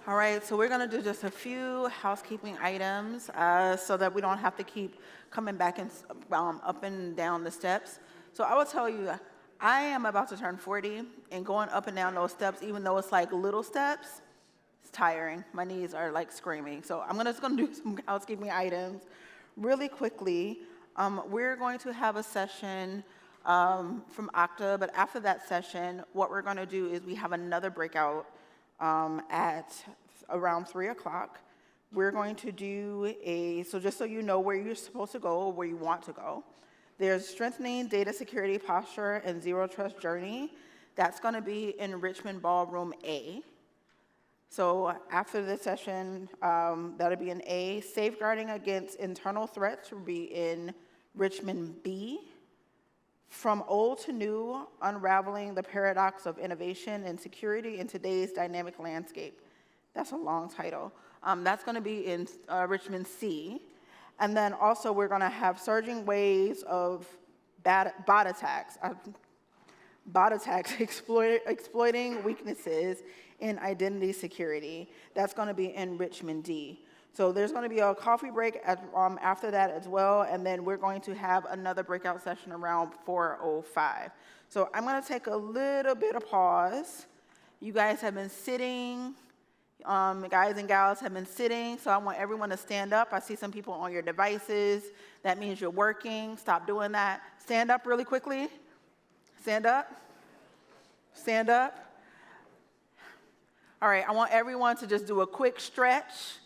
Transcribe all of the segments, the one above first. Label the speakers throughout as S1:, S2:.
S1: All right, so we're going to do just a few housekeeping items so that we don't have to keep coming back and up and down the steps. So I will tell you, I am about to turn 40, and going up and down those steps, even though it's like little steps, it's tiring. My knees are like screaming. So I'm just going to do some housekeeping items really quickly. We're going to have a session from Okta, but after that session, what we're going to do is we have another breakout at around 3 o'clock. We're going to do so just so you know where you're supposed to go, or where you want to go. There's strengthening data security posture and zero trust journey. That's going to be in Richmond Ballroom A. So after the session, that'll be in A. Safeguarding against internal threats will be in Richmond B. From old to new, unraveling the paradox of innovation and security in today's dynamic landscape. That's a long title. That's going to be in Richmond C. And then also we're going to have surging waves of bot attacks. Exploiting weaknesses in identity security. That's going to be in Richmond D. So there's going to be a coffee break after that as well, and then we're going to have another breakout session around 4:05. So I'm going to take a little bit of pause. You guys have been sitting, guys and gals have been sitting, so I want everyone to stand up. I see some people on your devices. That means you're working. Stop doing that. Stand up really quickly. Stand up. Stand up. All right, I want everyone to just do a quick stretch.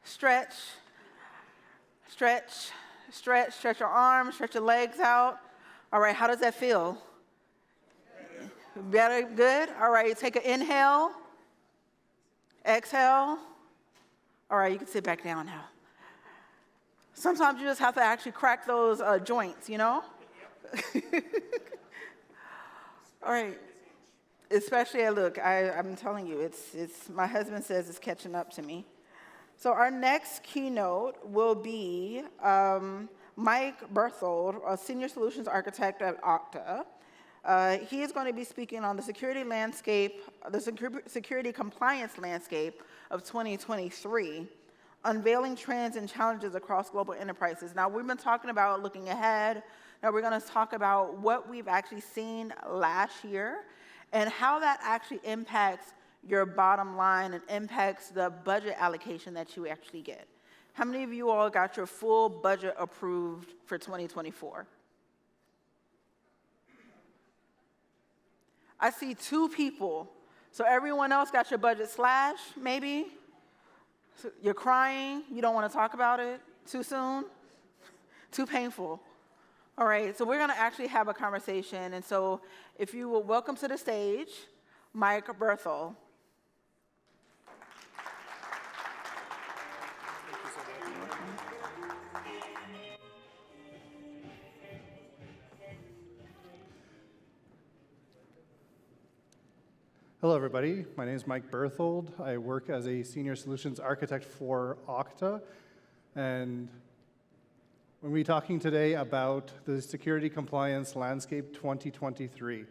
S1: Stretch, stretch, stretch, stretch your arms, stretch your legs out. All right, how does that feel? Better, good? All right, take an inhale, exhale. All right, you can sit back down now. Sometimes you just have to actually crack those joints, you know? All right, especially, look, I'm telling you, it's my husband says it's catching up to me. So our next keynote will be Mike Berthold, a Senior Solutions Architect at Okta. He is going to be speaking on the security landscape, the security compliance landscape of 2023, unveiling trends and challenges across global enterprises. Now, we've been talking about looking ahead. Now, we're going to talk about what we've actually seen last year and how that actually impacts your bottom line and impacts the budget allocation that you actually get. How many of you all got your full budget approved for 2024? I see 2 people. So everyone else got your budget slashed, maybe? So you're crying, you don't want to talk about it too soon? Too painful. All right, so we're going to actually have a conversation. And so if you will welcome to the stage, Mike Berthold.
S2: Hello, everybody. My name is Mike Berthold. I work as a Senior Solutions Architect for Okta. And we're going to be talking today about the Security Compliance Landscape 2023.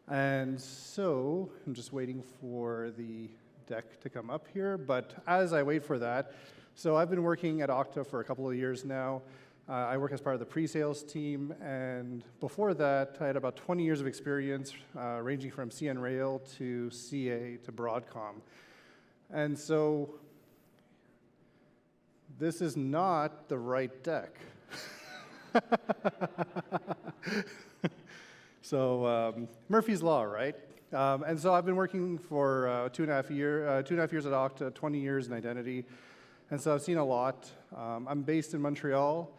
S2: And so I'm just waiting for the deck to come up here. But as I wait for that, so I've been working at Okta for a couple of years now. I work as part of the pre-sales team, and before that, I had about 20 years of experience, ranging from CN Rail to CA to Broadcom. And so this is not the right deck. So Murphy's Law, right? And so I've been working for 2.5 years at Okta, 20 years in identity, and so I've seen a lot. I'm based in Montreal.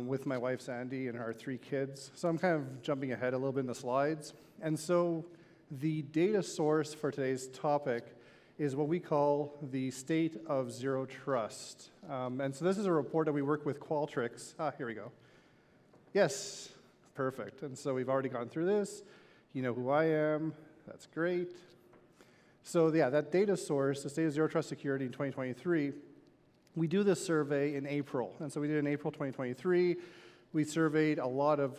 S2: With my wife, Sandy, and our 3 kids. So I'm kind of jumping ahead a little bit in the slides. And so the data source for today's topic is what we call the state of zero trust. And so this is a report that we work with Qualtrics. Here we go. Yes, perfect. And so we've already gone through this. You know who I am. That's great. So yeah, that data source, the state of zero trust security in 2023, we do this survey in April, and so we did it in April 2023. We surveyed a lot of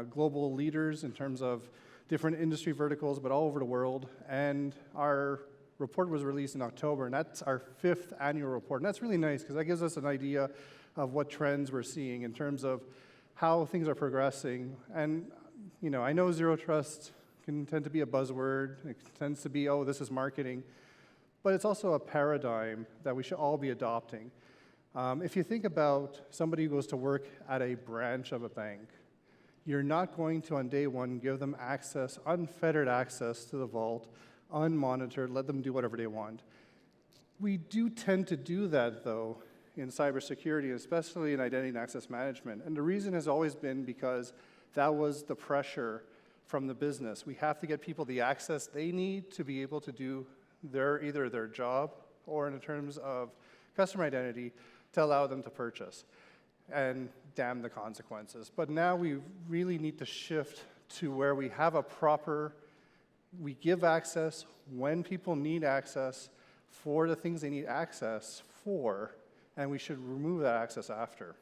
S2: global leaders in terms of different industry verticals, but all over the world, and our report was released in October, and that's our 5th annual report. And that's really nice because that gives us an idea of what trends we're seeing in terms of how things are progressing. And I know zero trust can tend to be a buzzword. It tends to be, oh, this is marketing. But it's also a paradigm that we should all be adopting. If you think about somebody who goes to work at a branch of a bank, you're not going to, on day one, give them access, unfettered access to the vault, unmonitored, let them do whatever they want. We do tend to do that, though, in cybersecurity, especially in identity and access management. And the reason has always been because that was the pressure from the business. We have to get people the access they need to be able to do either their job or in terms of customer identity to allow them to purchase. And damn the consequences. But now we really need to shift to where we have we give access when people need access for the things they need access for, and we should remove that access after.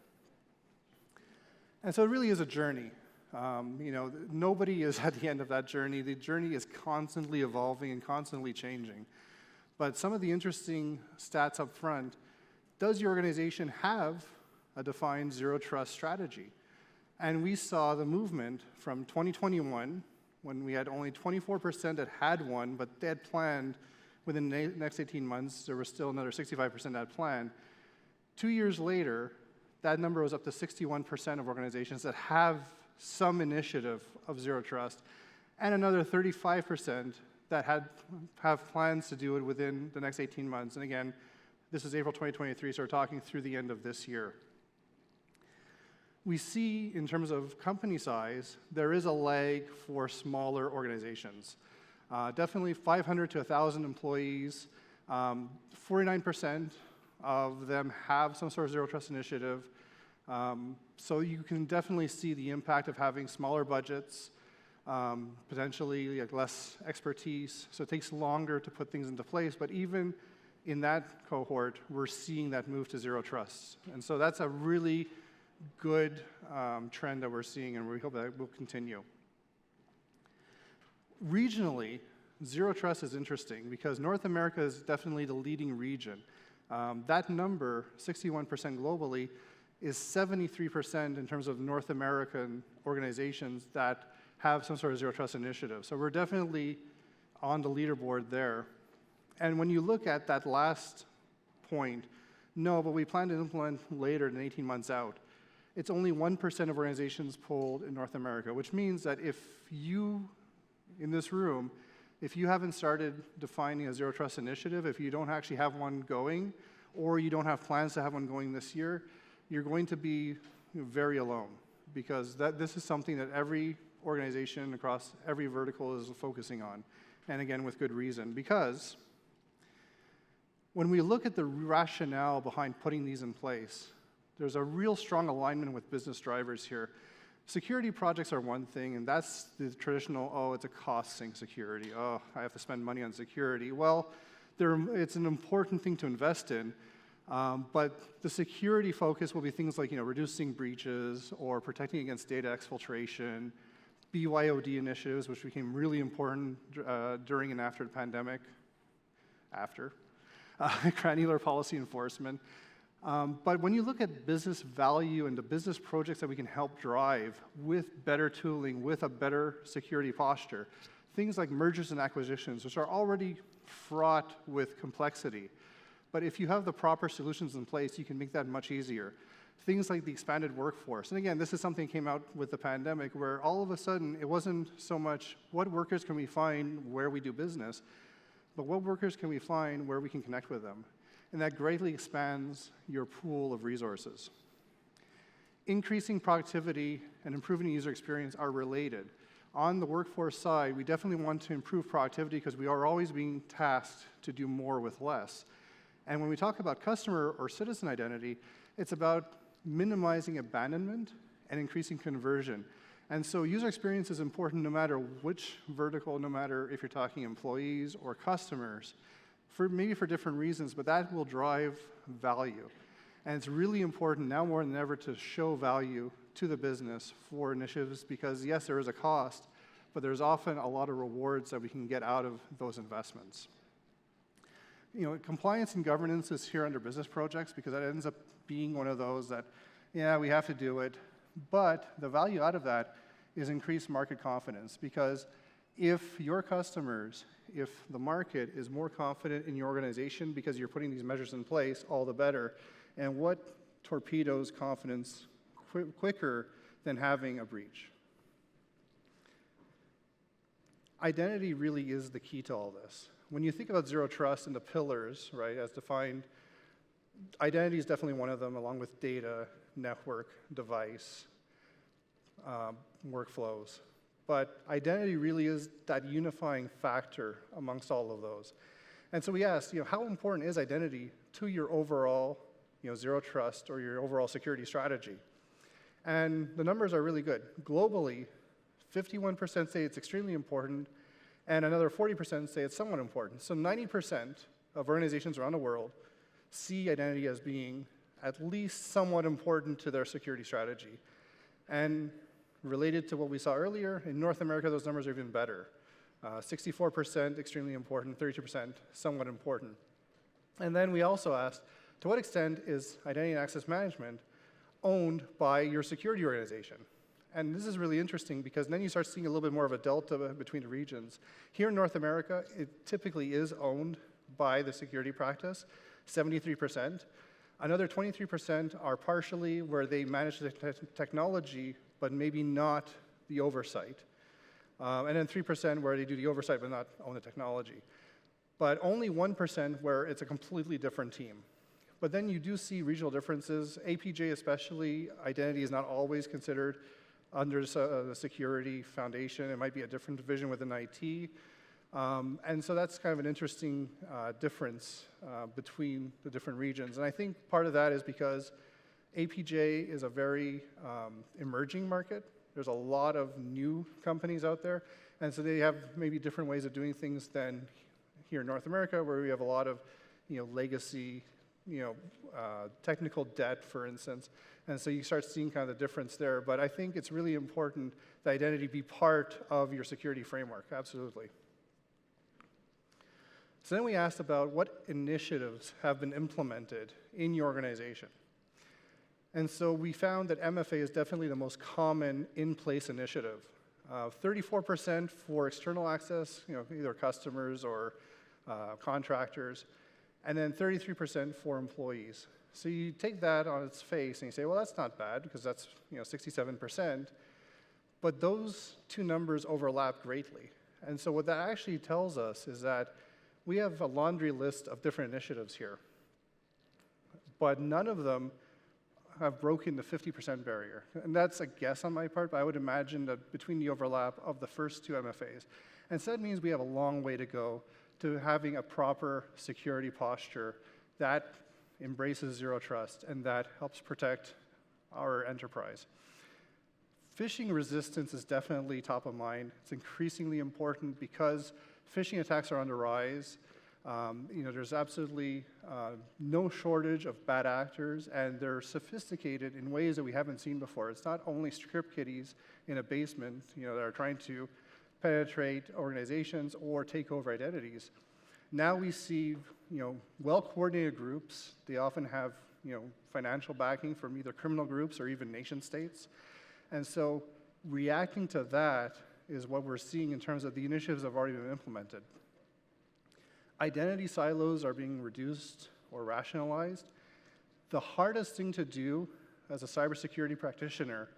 S2: And so it really is a journey. Nobody is at the end of that journey. The journey is constantly evolving and constantly changing. But some of the interesting stats up front, does your organization have a defined zero trust strategy? And we saw the movement from 2021, when we had only 24% that had one, but they had planned within the next 18 months, there was still another 65% that had planned. 2 years later, that number was up to 61% of organizations that have some initiative of zero trust, and another 35% that have plans to do it within the next 18 months. And again, this is April 2023, so we're talking through the end of this year. We see, in terms of company size, there is a lag for smaller organizations. Definitely 500 to 1,000 employees. 49% of them have some sort of zero trust initiative. So you can definitely see the impact of having smaller budgets, potentially less expertise. So it takes longer to put things into place. But even in that cohort, we're seeing that move to zero trust. And so that's a really good trend that we're seeing, and we hope that will continue. Regionally, zero trust is interesting because North America is definitely the leading region. That number, 61% globally, is 73% in terms of North American organizations that have some sort of zero trust initiative. So we're definitely on the leaderboard there. And when you look at that last point, no, but we plan to implement later than 18 months out. It's only 1% of organizations polled in North America, which means that if you, in this room, if you haven't started defining a zero trust initiative, if you don't actually have one going, or you don't have plans to have one going this year, you're going to be very alone, because this is something that every organization across every vertical is focusing on, and again, with good reason, because when we look at the rationale behind putting these in place, there's a real strong alignment with business drivers here. Security projects are one thing, and that's the traditional, oh, it's a cost sink security. Oh, I have to spend money on security. Well, it's an important thing to invest in, but the security focus will be things like reducing breaches or protecting against data exfiltration, BYOD initiatives, which became really important during and after the pandemic, granular policy enforcement. But when you look at business value and the business projects that we can help drive with better tooling, with a better security posture, things like mergers and acquisitions, which are already fraught with complexity. But if you have the proper solutions in place, you can make that much easier. Things like the expanded workforce. And again, this is something that came out with the pandemic where all of a sudden it wasn't so much what workers can we find where we do business, but what workers can we find where we can connect with them. And that greatly expands your pool of resources. Increasing productivity and improving the user experience are related. On the workforce side, we definitely want to improve productivity because we are always being tasked to do more with less. And when we talk about customer or citizen identity, it's about minimizing abandonment and increasing conversion. And so user experience is important no matter which vertical, no matter if you're talking employees or customers, maybe for different reasons, but that will drive value. And it's really important now more than ever to show value to the business for initiatives because, yes, there is a cost, but there's often a lot of rewards that we can get out of those investments. compliance and governance is here under business projects because that ends up being one of those that, yeah, we have to do it. But the value out of that is increased market confidence, because if your customers, if the market is more confident in your organization because you're putting these measures in place, all the better. And what torpedoes confidence quicker than having a breach? Identity really is the key to all this. When you think about zero trust and the pillars, right, as defined, identity is definitely one of them, along with data, network, device, workflows. But identity really is that unifying factor amongst all of those. And so we asked, how important is identity to your overall, zero trust or your overall security strategy? And the numbers are really good. Globally, 51% say it's extremely important, and another 40% say it's somewhat important. So 90% of organizations around the world see identity as being at least somewhat important to their security strategy. And related to what we saw earlier, in North America, those numbers are even better. 64% extremely important, 32% somewhat important. And then we also asked, to what extent is identity and access management owned by your security organization? And this is really interesting because then you start seeing a little bit more of a delta between the regions. Here in North America, it typically is owned by the security practice, 73%. Another 23% are partially where they manage the technology, but maybe not the oversight. And then 3% where they do the oversight but not own the technology. But only 1% where it's a completely different team. But then you do see regional differences. APJ especially, identity is not always considered under the security foundation. It might be a different division within IT. And so that's kind of an interesting difference between the different regions. And I think part of that is because APJ is a very emerging market. There's a lot of new companies out there. And so they have maybe different ways of doing things than here in North America, where we have a lot of legacy, technical debt, for instance. And so you start seeing kind of the difference there. But I think it's really important that identity be part of your security framework, absolutely. So then we asked about what initiatives have been implemented in your organization. And so we found that MFA is definitely the most common in-place initiative. 34% for external access, either customers or contractors, and then 33% for employees. So you take that on its face and you say, well, that's not bad because that's 67%. But those two numbers overlap greatly. And so what that actually tells us is that we have a laundry list of different initiatives here. But none of them have broken the 50% barrier. And that's a guess on my part, but I would imagine that between the overlap of the first two MFAs. And so that means we have a long way to go to having a proper security posture that embraces zero trust and that helps protect our enterprise. Phishing resistance is definitely top of mind. It's increasingly important because phishing attacks are on the rise. There's absolutely no shortage of bad actors, and they're sophisticated in ways that we haven't seen before. It's not only script kiddies in a basement, that are trying to penetrate organizations or take over identities. Now we see, well-coordinated groups. They often have, financial backing from either criminal groups or even nation states. And so reacting to that is what we're seeing in terms of the initiatives that have already been implemented. Identity silos are being reduced or rationalized. The hardest thing to do as a cybersecurity practitioner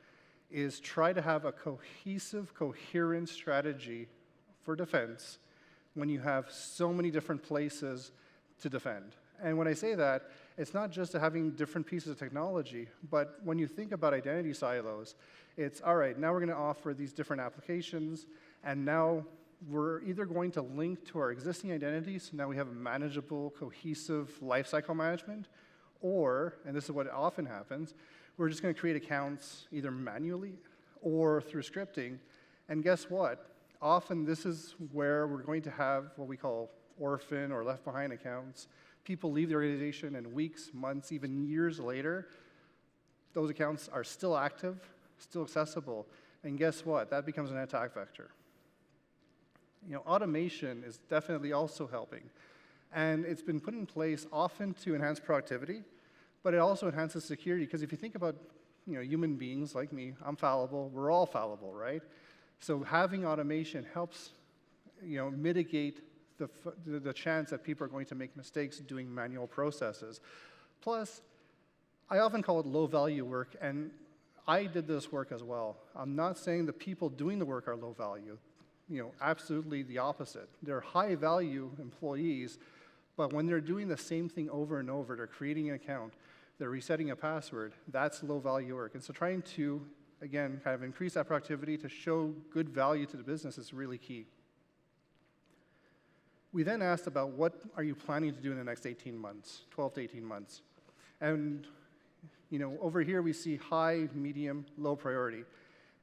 S2: is try to have a cohesive, coherent strategy for defense when you have so many different places to defend. And when I say that, it's not just having different pieces of technology, but when you think about identity silos, it's, all right, now we're going to offer these different applications, and now we're either going to link to our existing identities, so now we have a manageable, cohesive lifecycle management, or, and this is what often happens, we're just going to create accounts either manually or through scripting. And guess what? Often this is where we're going to have what we call orphan or left behind accounts. People leave the organization and weeks, months, even years later, those accounts are still active, still accessible. And guess what? That becomes an attack vector. Automation is definitely also helping. And it's been put in place often to enhance productivity, but it also enhances security, because if you think about human beings like me, I'm fallible, we're all fallible, right? So having automation helps mitigate the chance that people are going to make mistakes doing manual processes. Plus, I often call it low-value work, and I did this work as well. I'm not saying the people doing the work are low value. Absolutely the opposite. They're high-value employees, but when they're doing the same thing over and over, they're creating an account, they're resetting a password, that's low-value work. And so trying to, again, kind of increase that productivity to show good value to the business is really key. We then asked about what are you planning to do in the next 18 months, 12 to 18 months. And over here we see high, medium, low priority.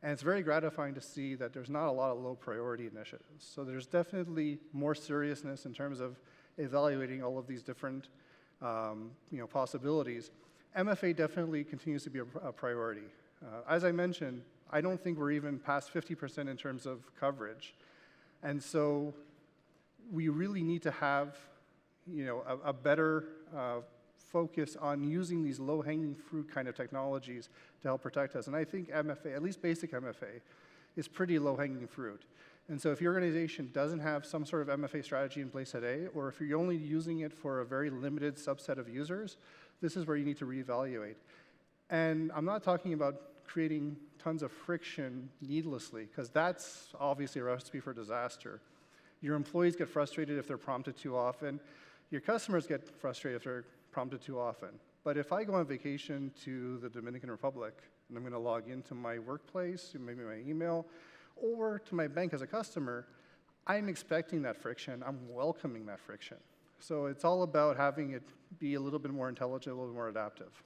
S2: And it's very gratifying to see that there's not a lot of low priority initiatives. So there's definitely more seriousness in terms of evaluating all of these different possibilities. MFA definitely continues to be a priority. As I mentioned, I don't think we're even past 50% in terms of coverage. And so we really need to have a better focus on using these low-hanging fruit kind of technologies to help protect us. And I think MFA, at least basic MFA, is pretty low-hanging fruit. And so if your organization doesn't have some sort of MFA strategy in place today, or if you're only using it for a very limited subset of users, this is where you need to reevaluate. And I'm not talking about creating tons of friction needlessly, because that's obviously a recipe for disaster. Your employees get frustrated if they're prompted too often. Your customers get frustrated if they're prompted too often. But if I go on vacation to the Dominican Republic, and I'm going to log into my workplace, maybe my email, or to my bank as a customer, I'm expecting that friction. I'm welcoming that friction. So it's all about having it be a little bit more intelligent, a little bit more adaptive.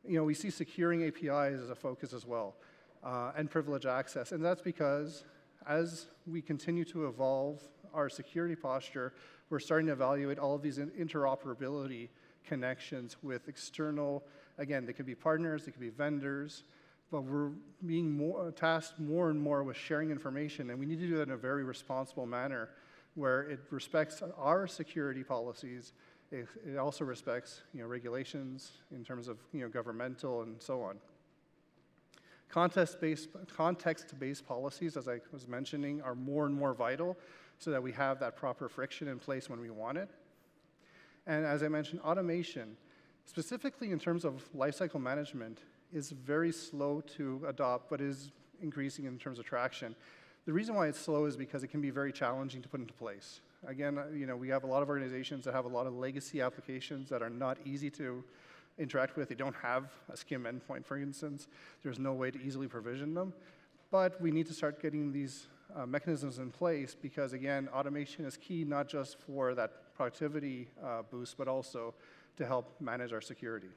S2: We see securing APIs as a focus as well, and privilege access. And that's because as we continue to evolve our security posture, we're starting to evaluate all of these interoperability connections with external, again, they could be partners, they could be vendors, but we're being tasked more and more with sharing information, and we need to do that in a very responsible manner where it respects our security policies. It also respects regulations in terms of governmental and so on. Context-based policies, as I was mentioning, are more and more vital so that we have that proper friction in place when we want it. And as I mentioned, automation, specifically in terms of lifecycle management, is very slow to adopt, but is increasing in terms of traction. The reason why it's slow is because it can be very challenging to put into place. Again, we have a lot of organizations that have a lot of legacy applications that are not easy to interact with. They don't have a SCIM endpoint, for instance. There's no way to easily provision them. But we need to start getting these mechanisms in place because, again, automation is key not just for that productivity boost, but also to help manage our security.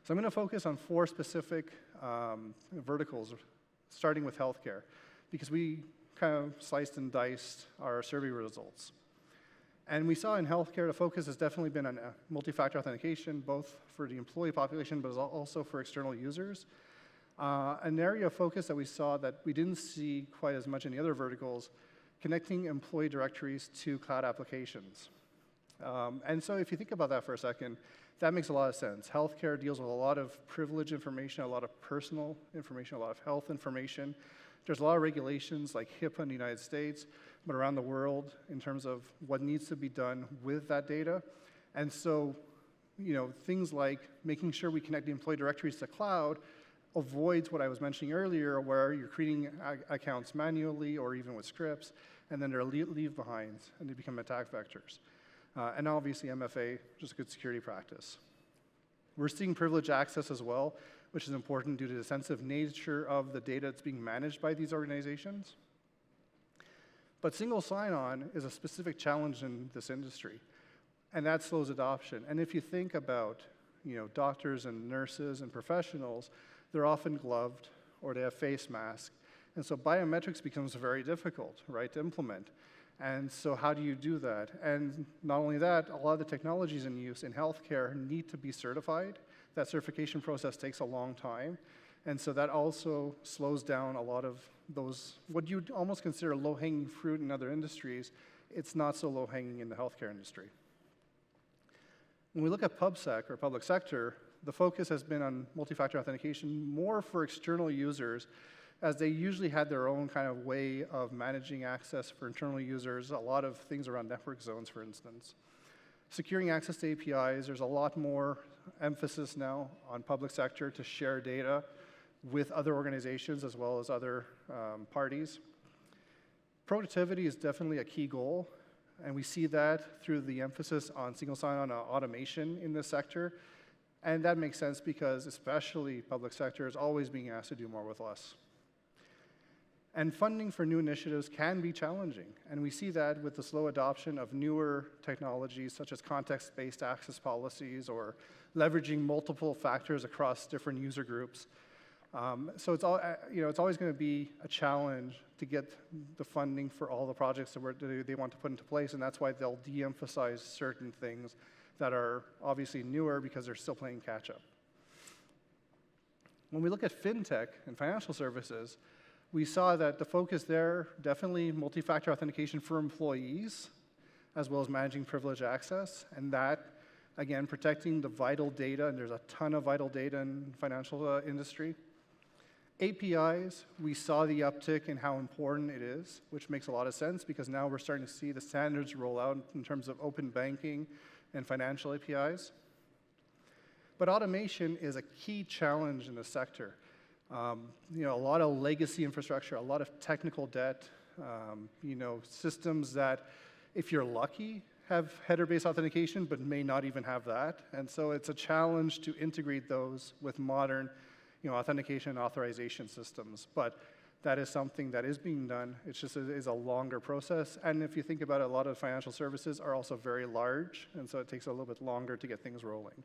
S2: So I'm going to focus on 4 specific verticals, starting with healthcare, because we kind of sliced and diced our survey results. And we saw in healthcare the focus has definitely been on multi-factor authentication, both for the employee population, but also for external users. An area of focus that we saw that we didn't see quite as much in the other verticals, connecting employee directories to cloud applications. And so if you think about that for a second, that makes a lot of sense. Healthcare deals with a lot of privileged information, a lot of personal information, a lot of health information. There's a lot of regulations like HIPAA in the United States, but around the world in terms of what needs to be done with that data. And so, things like making sure we connect the employee directories to cloud avoids what I was mentioning earlier, where you're creating accounts manually or even with scripts, and then there are leave behinds, and they become attack vectors. And obviously, MFA, just a good security practice. We're seeing privileged access as well, which is important due to the sensitive nature of the data that's being managed by these organizations. But single sign-on is a specific challenge in this industry, and that slows adoption. And if you think about doctors and nurses and professionals, they're often gloved or they have face masks. And so biometrics becomes very difficult, right, to implement. And so how do you do that? And not only that, a lot of the technologies in use in healthcare need to be certified. That certification process takes a long time. And so that also slows down a lot of those, what you'd almost consider low-hanging fruit in other industries, it's not so low-hanging in the healthcare industry. When we look at PubSec, or public sector, the focus has been on multi-factor authentication more for external users, as they usually had their own kind of way of managing access for internal users, a lot of things around network zones, for instance. Securing access to APIs, there's a lot more emphasis now on public sector to share data with other organizations as well as other parties. Productivity is definitely a key goal, and we see that through the emphasis on single sign-on automation in this sector. And that makes sense because especially public sector is always being asked to do more with less. And funding for new initiatives can be challenging, and we see that with the slow adoption of newer technologies such as context-based access policies or leveraging multiple factors across different user groups. So it's always going to be a challenge to get the funding for all the projects that they want to put into place, and that's why they'll de-emphasize certain things that are obviously newer because they're still playing catch-up. When we look at fintech and financial services, we saw that the focus there, definitely multi-factor authentication for employees, as well as managing privileged access, and that, again, protecting the vital data, and there's a ton of vital data in the financial industry. APIs, we saw the uptick in how important it is, which makes a lot of sense because now we're starting to see the standards roll out in terms of open banking and financial APIs. But automation is a key challenge in the sector. A lot of legacy infrastructure, a lot of technical debt, systems that, if you're lucky, have header-based authentication, but may not even have that. And so it's a challenge to integrate those with modern authentication and authorization systems. But that is something that is being done. It's just is a longer process. And if you think about it, a lot of financial services are also very large, and so it takes a little bit longer to get things rolling.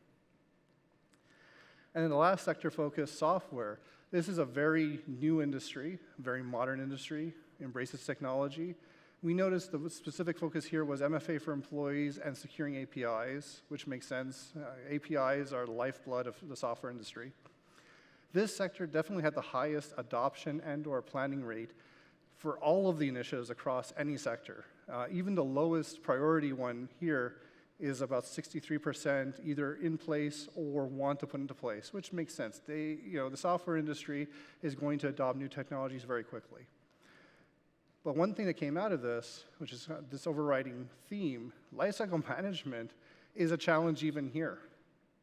S2: And then the last sector focus, software. This is a very new industry, very modern industry, embraces technology. We noticed the specific focus here was MFA for employees and securing APIs, which makes sense. APIs are the lifeblood of the software industry. This sector definitely had the highest adoption and/or planning rate for all of the initiatives across any sector. Even the lowest priority one here is about 63% either in place or want to put into place, which makes sense. The software industry is going to adopt new technologies very quickly. But one thing that came out of this, which is this overriding theme, lifecycle management is a challenge even here.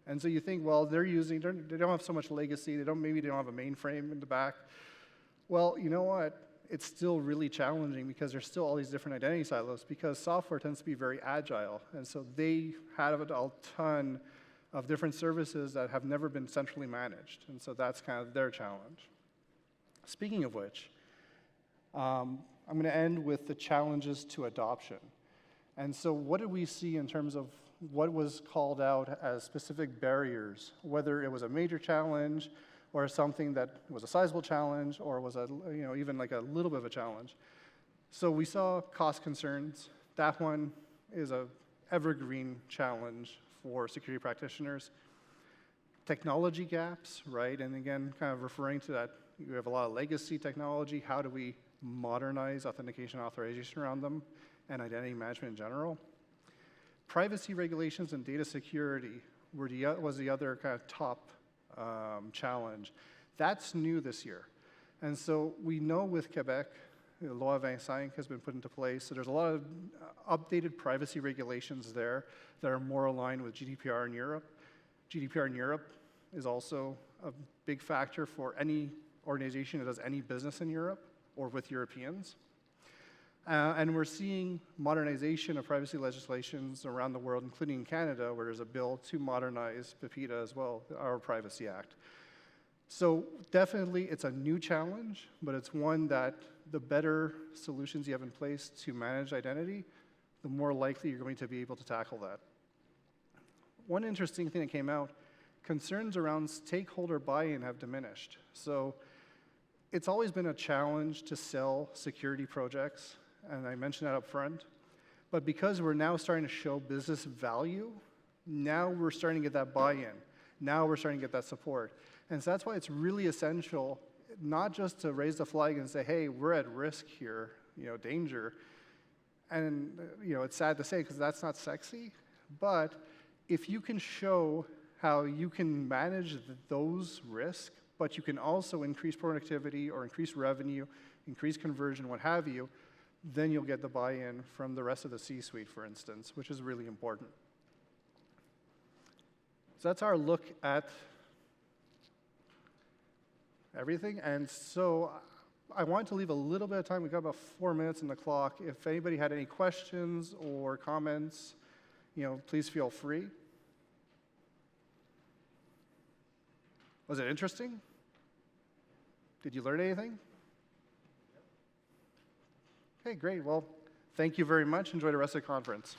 S2: And so you think, well, they don't have so much legacy, maybe they don't have a mainframe in the back. Well, you know what? It's still really challenging because there's still all these different identity silos because software tends to be very agile. And so they have a ton of different services that have never been centrally managed. And so that's kind of their challenge. Speaking of which, I'm going to end with the challenges to adoption. And so what did we see in terms of what was called out as specific barriers, whether it was a major challenge or something that was a sizable challenge or was even like a little bit of a challenge. So we saw cost concerns. That one is a evergreen challenge for security practitioners. Technology gaps, right? And again, kind of referring to that, we have a lot of legacy technology. How do we modernize authentication and authorization around them and identity management in general? Privacy regulations and data security was the other kind of top challenge. That's new this year. And so we know with Quebec, the Law 25 has been put into place, so there's a lot of updated privacy regulations there that are more aligned with GDPR in Europe. GDPR in Europe is also a big factor for any organization that does any business in Europe or with Europeans. And we're seeing modernization of privacy legislations around the world, including in Canada, where there's a bill to modernize PIPEDA as well, our Privacy Act. So definitely it's a new challenge, but it's one that the better solutions you have in place to manage identity, the more likely you're going to be able to tackle that. One interesting thing that came out, concerns around stakeholder buy-in have diminished. So it's always been a challenge to sell security projects, and I mentioned that up front. But because we're now starting to show business value, now we're starting to get that buy-in. Now we're starting to get that support. And so that's why it's really essential, not just to raise the flag and say, hey, we're at risk here, danger, And it's sad to say because that's not sexy, but if you can show how you can manage those risks, but you can also increase productivity or increase revenue, increase conversion, what have you, then you'll get the buy-in from the rest of the C-suite, for instance, which is really important. So that's our look at everything. And so I wanted to leave a little bit of time. We've got about 4 minutes on the clock. If anybody had any questions or comments, please feel free. Was it interesting? Did you learn anything? Okay, great. Well, thank you very much. Enjoy the rest of the conference.